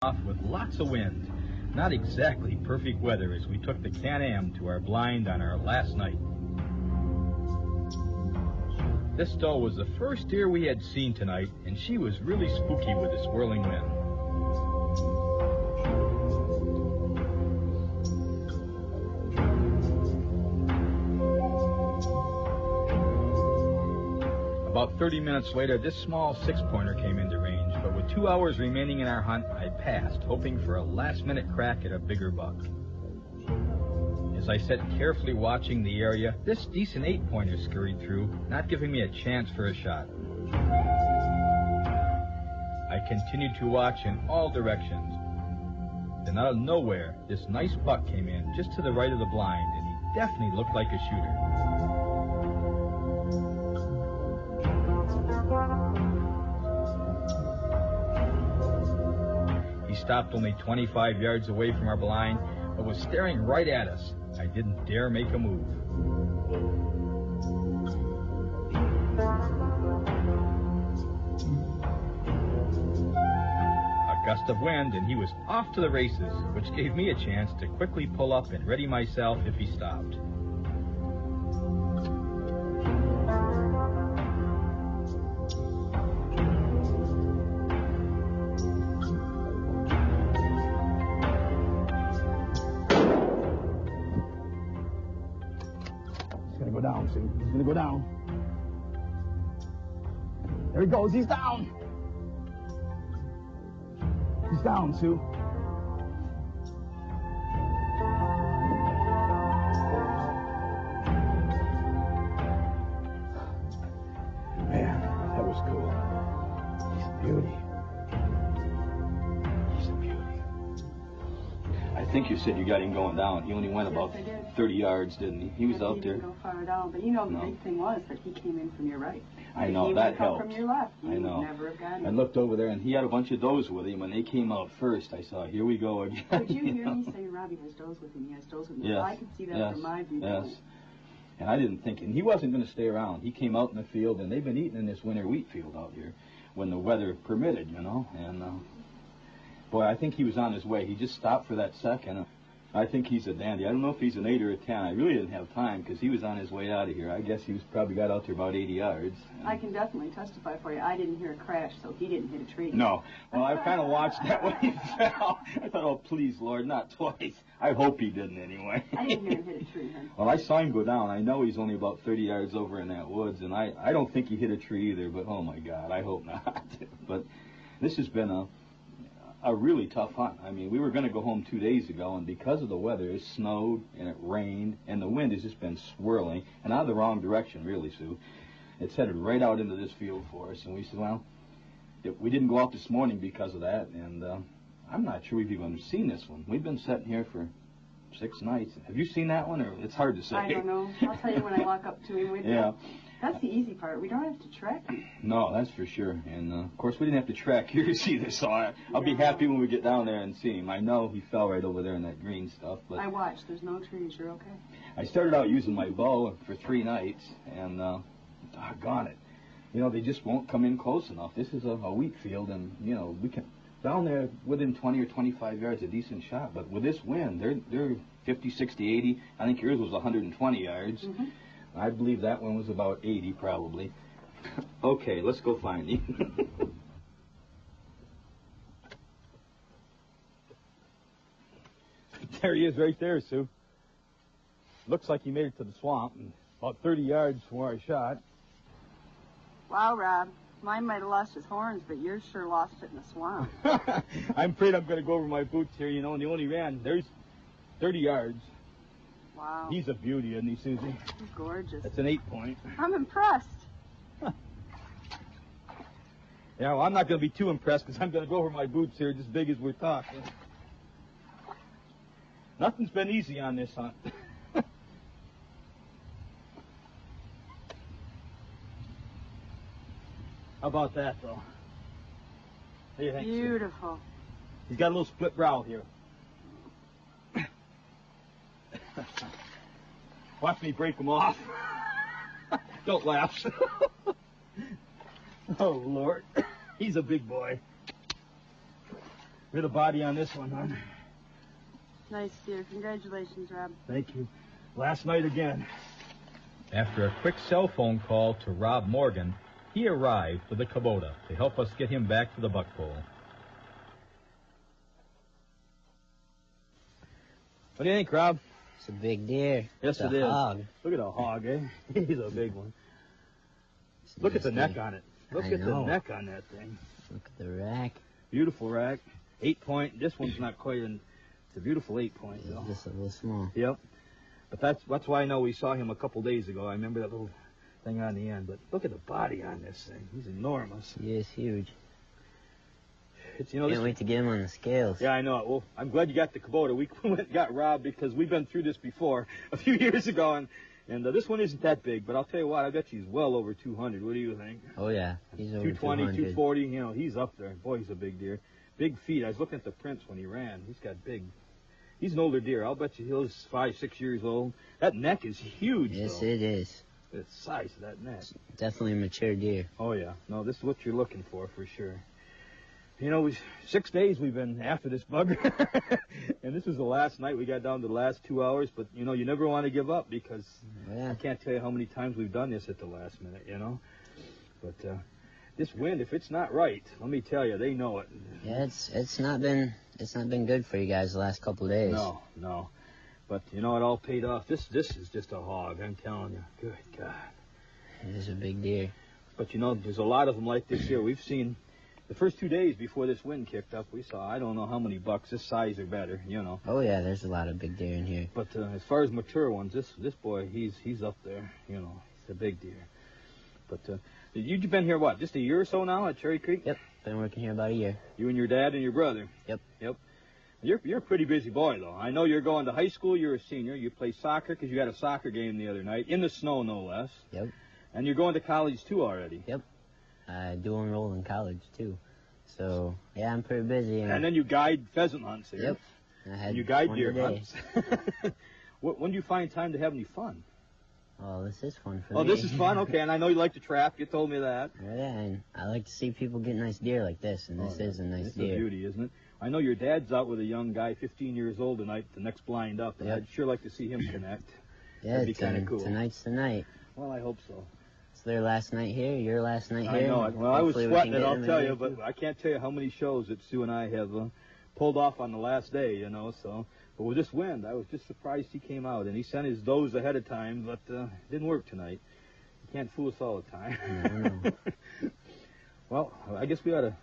off with lots of wind. Not exactly perfect weather as we took the Can-Am to our blind on our last night. This doe was the first deer we had seen tonight, and she was really spooky with the swirling wind. About 30 minutes later, this small six-pointer came into range, but with 2 hours remaining in our hunt, I passed, hoping for a last-minute crack at a bigger buck. As I sat carefully watching the area, this decent 8-pointer scurried through, not giving me a chance for a shot. I continued to watch in all directions. Then out of nowhere, this nice buck came in just to the right of the blind, and he definitely looked like a shooter. He stopped only 25 yards away from our blind, but was staring right at us. I didn't dare make a move. A gust of wind, and he was off to the races, which gave me a chance to quickly pull up and ready myself if he stopped. Down, Sue. He's gonna go down. There he goes. He's down. He's down, Sue. Man, that was cool. He's a beauty. He's a beauty. I think you said you got him going down. He only went about 30 yards, didn't he? He was out there. He didn't go far down, but you know the big thing was that he came in from your right. I know, that helped. From your left. I know. Never have gotten I him. looked over there, and he had a bunch of does with him. When they came out first, I saw, here we go again. Did you hear me say Robbie has does with him? He has does with him. Yes. I could see that from my view. Yes. And I didn't think, and he wasn't going to stay around. He came out in the field, and they've been eating in this winter wheat field out here when the weather permitted, you know. And, boy, I think he was on his way. He just stopped for that second. I think he's a dandy. I don't know if he's an 8 or a 10. I really didn't have time because he was on his way out of here. I guess he was probably got out there about 80 yards. I can definitely testify for you. I didn't hear a crash, so he didn't hit a tree. No. Well, I kind of watched that when he fell. I thought, oh, please, Lord, not twice. I hope he didn't anyway. I didn't hear him hit a tree, huh? Well, I saw him go down. I know he's only about 30 yards over in that woods, and I don't think he hit a tree either, but oh, my God, I hope not. But this has been a really tough hunt. I mean, we were going to go home 2 days ago, and because of the weather, it snowed and it rained, and the wind has just been swirling, and out of the wrong direction, really, Sue. It's headed right out into this field for us, and we said, well, we didn't go out this morning because of that, and I'm not sure we've even seen this one. We've been sitting here for 6 nights. Have you seen that one, or it's hard to say? I don't know. I'll tell you when I walk up to him with you. That's the easy part. We don't have to track him. No, that's for sure. And, of course, we didn't have to track yours either, so I'll be happy when we get down there and see him. I know he fell right over there in that green stuff. But I watched. There's no trees. You're okay? I started out using my bow for 3 nights, and doggone it. You know, they just won't come in close enough. This is a wheat field, and, you know, we can down there within 20 or 25 yards, a decent shot. But with this wind, they're 50, 60, 80. I think yours was 120 yards. Mm-hmm. I believe that one was about 80, probably. Okay, let's go find him. There he is right there, Sue. Looks like he made it to the swamp, and about 30 yards from where I shot. Wow, Rob. Mine might have lost his horns, but yours sure lost it in the swamp. I'm afraid I'm going to go over my boots here, you know, and he only ran, there's 30 yards. Wow. He's a beauty, isn't he, Susie? He's gorgeous. That's an 8-point. I'm impressed. Yeah, well, I'm not going to be too impressed because I'm going to go over my boots here just big as we're talking. Nothing's been easy on this hunt. How about that, though? What do you think, Sue? Beautiful. He's got a little split brow here. Watch me break him off. Don't laugh. Oh, Lord. He's a big boy. We're the body on this one, huh? Nice deer. Congratulations, Rob. Thank you. Last night again. After a quick cell phone call to Rob Morgan, he arrived with the Kubota to help us get him back to the buck pole. What do you think, Rob? It's a big deer. Yes, it's it a is. hog. Look at the hog, eh? He's a big one. Look at the neck on it. Look at the neck on that thing. Look at the rack. Beautiful rack. 8-point. This one's not quite in. It's a beautiful 8-point, though. It's just a little small. Yep. But that's why I know we saw him a couple days ago. I remember that little thing on the end. But look at the body on this thing. He's enormous. He is huge. It's, Can't wait to get him on the scales. Yeah, I know it. Well, I'm glad you got the Kubota. We went and got Rob because we've been through this before a few years ago, and this one isn't that big. But I'll tell you what, I bet he's well over 200. What do you think? Oh yeah, he's over 220, 200. 240. You know, he's up there. Boy, he's a big deer. Big feet. I was looking at the prints when he ran. He's got big. He's an older deer. I'll bet you he's 5, 6 years old. That neck is huge. Yes, though. it is. The size of that neck. Definitely a mature deer. Oh yeah. No, this is what you're looking for sure. You know, 6 days we've been after this bugger, and this was the last night. We got down to the last 2 hours, but, you know, you never want to give up because I can't tell you how many times we've done this at the last minute, you know. But this wind, if it's not right, let me tell you, they know it. Yeah, it's not been good for you guys the last couple of days. No. But, you know, it all paid off. This is just a hog, I'm telling you. Good God. It is a big deer. But, you know, there's a lot of them like this year. We've seen... The first 2 days before this wind kicked up, we saw, I don't know how many bucks this size or better, you know. Oh, yeah, there's a lot of big deer in here. But as far as mature ones, this boy, he's up there, you know. He's a big deer. But you've been here, what, just a year or so now at Cherry Creek? Yep, been working here about a year. You and your dad and your brother? Yep. You're a pretty busy boy, though. I know you're going to high school, you're a senior. You play soccer because you had a soccer game the other night, in the snow, no less. Yep. And you're going to college, too, already. Yep. I do enroll in college, too. So, yeah, I'm pretty busy. And then you guide pheasant hunts here. Yep. And you guide deer hunts. When do you find time to have any fun? Oh, this is fun for me. Oh, this is fun? Okay, and I know you like to trap. You told me that. Yeah, and I like to see people get nice deer like this, and this is a nice deer. It's a beauty, isn't it? I know your dad's out with a young guy, 15 years old tonight, the next blind up, and Yep. I'd sure like to see him connect. Yeah, That'd be kind of cool. Tonight's the night. Well, I hope so. It's their last night here, your last night here. I know it. Well, I was Hopefully sweating we it, can I'll get tell them you, but I can't tell you how many shows that Sue and I have pulled off on the last day, you know, so. But with this wind, I was just surprised he came out, and he sent his does ahead of time, but it didn't work tonight. You can't fool us all the time. No. Well, I guess we ought to